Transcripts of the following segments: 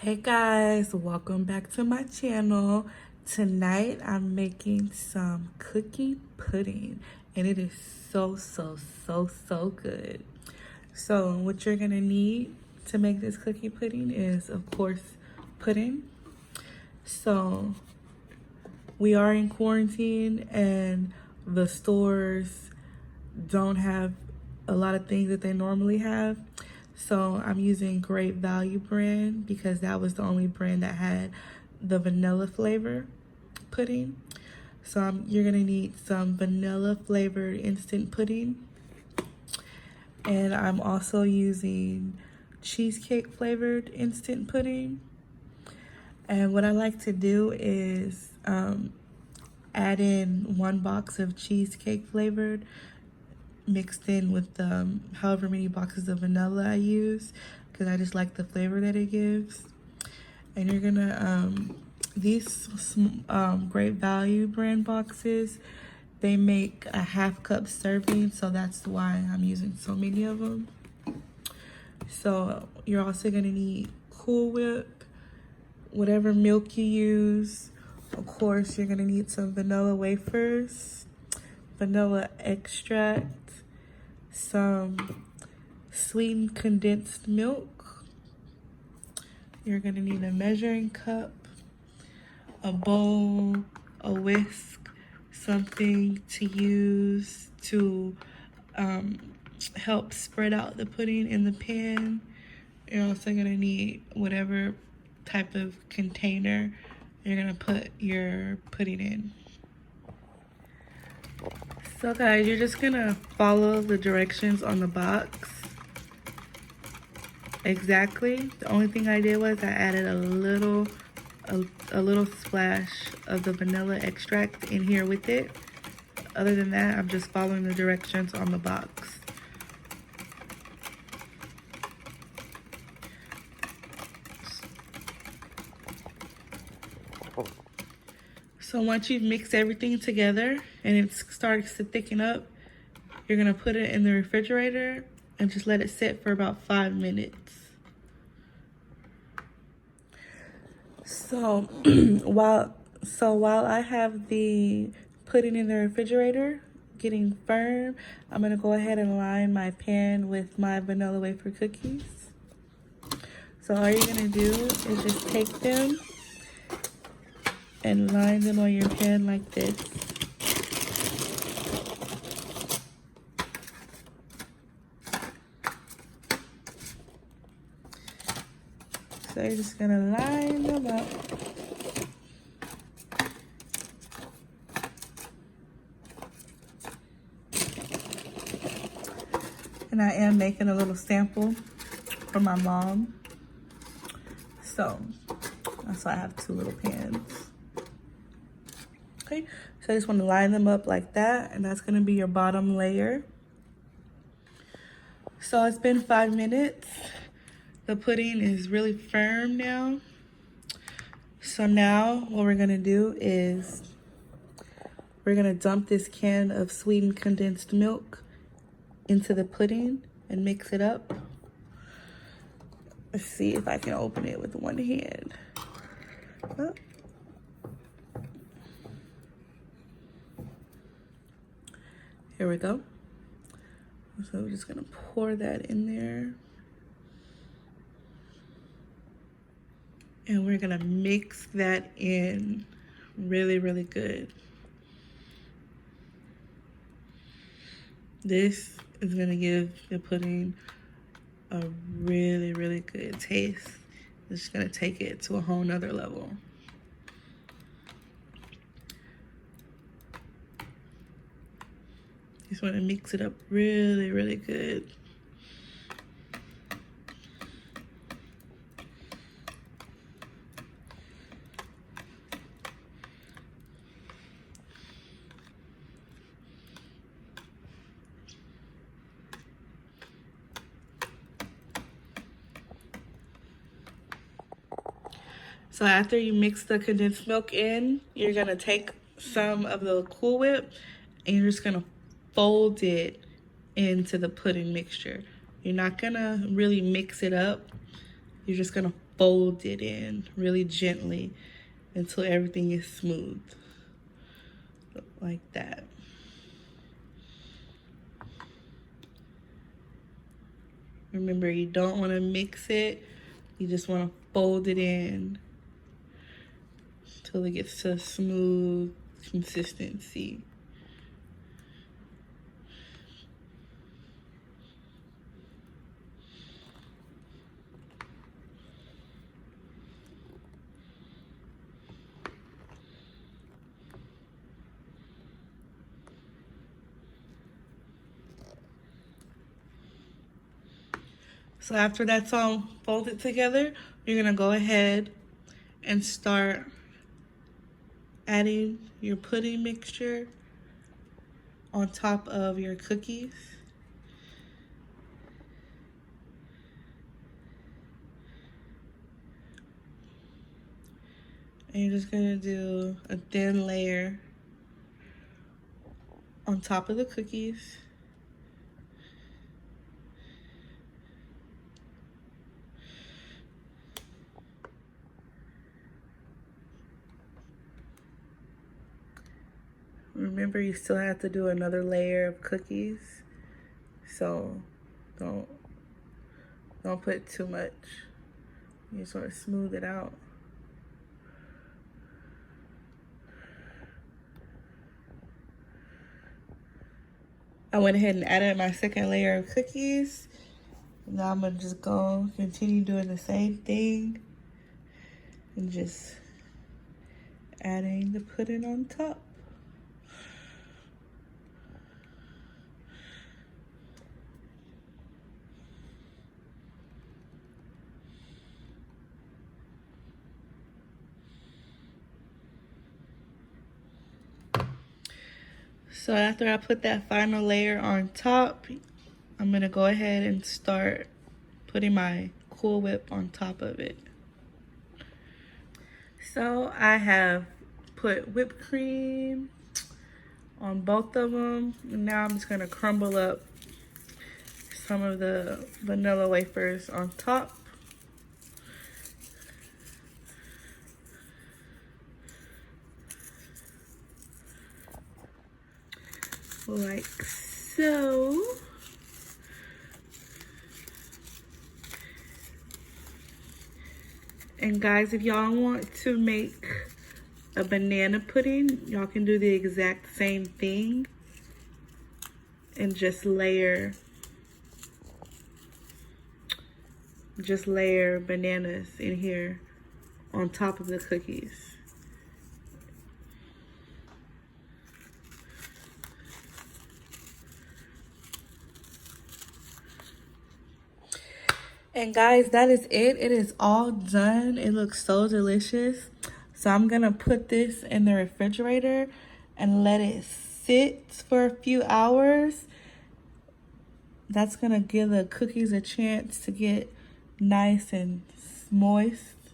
Hey guys, welcome back to my channel. Tonight I'm making some cookie pudding and it is so good. So what you're gonna need to make this cookie pudding is, of course, pudding. So we are in quarantine and the stores don't have a lot of things that they normally have. So I'm using Great Value brand because that was the only brand that had the vanilla flavor pudding. So you're gonna need some vanilla flavored instant pudding. And I'm also using cheesecake flavored instant pudding. And what I like to do is add in 1 box of cheesecake flavored mixed in with however many boxes of vanilla I use, because I just like the flavor that it gives. And you're gonna these Great Value brand boxes, they make a 1/2 cup serving, so that's why I'm using so many of them. So you're also gonna need Cool Whip, whatever milk you use. Of course, you're gonna need some vanilla wafers, vanilla extract, some sweetened condensed milk. You're gonna need a measuring cup, a bowl, a whisk, something to use to help spread out the pudding in the pan. You're also gonna need whatever type of container you're gonna put your pudding in. So guys, you're just gonna follow the directions on the box exactly. The only thing I did was I added a little splash of the vanilla extract in here with it. Other than that, I'm just following the directions on the box. So once you've mixed everything together and it starts to thicken up, you're gonna put it in the refrigerator and just let it sit for about 5 minutes. So while I have the pudding in the refrigerator getting firm, I'm gonna go ahead and line my pan with my vanilla wafer cookies. So all you're gonna do is just take them and line them on your pan like this. So you're just gonna line them up. And I am making a little sample for my mom. So that's why I have 2 little pans. Okay, so I just want to line them up like that, and that's gonna be your bottom layer. So it's been 5 minutes. The pudding is really firm now. So now what we're gonna do is we're gonna dump this can of sweetened condensed milk into the pudding and mix it up. Let's see if I can open it with one hand. Oh. Here we go. So we're just gonna pour that in there. And we're gonna mix that in really good. This is gonna give the pudding a really good taste. It's just gonna take it to a whole nother level. Just want to mix it up really good. So after you mix the condensed milk in, you're gonna take some of the Cool Whip and you're just gonna fold it into the pudding mixture. You're not gonna really mix it up. You're just gonna fold it in really gently until everything is smooth, like that. Remember, you don't want to mix it. You just want to fold it in until it gets to a smooth consistency. So after that's all folded together, you're gonna go ahead and start adding your pudding mixture on top of your cookies. And you're just gonna do a thin layer on top of the cookies. Remember, you still have to do another layer of cookies, so don't put too much. You sort of smooth it out. I went ahead and added my second layer of cookies. Now I'm gonna just go continue doing the same thing and just adding the pudding on top. So after I put that final layer on top, I'm gonna go ahead and start putting my Cool Whip on top of it. So I have put whipped cream on both of them. And now I'm just gonna crumble up some of the vanilla wafers on top. Like so. And guys, if y'all want to make a banana pudding, y'all can do the exact same thing and just layer bananas in here on top of the cookies. And guys, that is it. It is all done. It looks so delicious. So I'm gonna put this in the refrigerator and let it sit for a few hours. That's gonna give the cookies a chance to get nice and moist.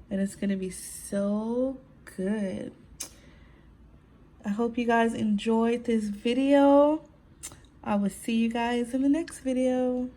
And it's gonna be so good. I hope you guys enjoyed this video. I will see you guys in the next video.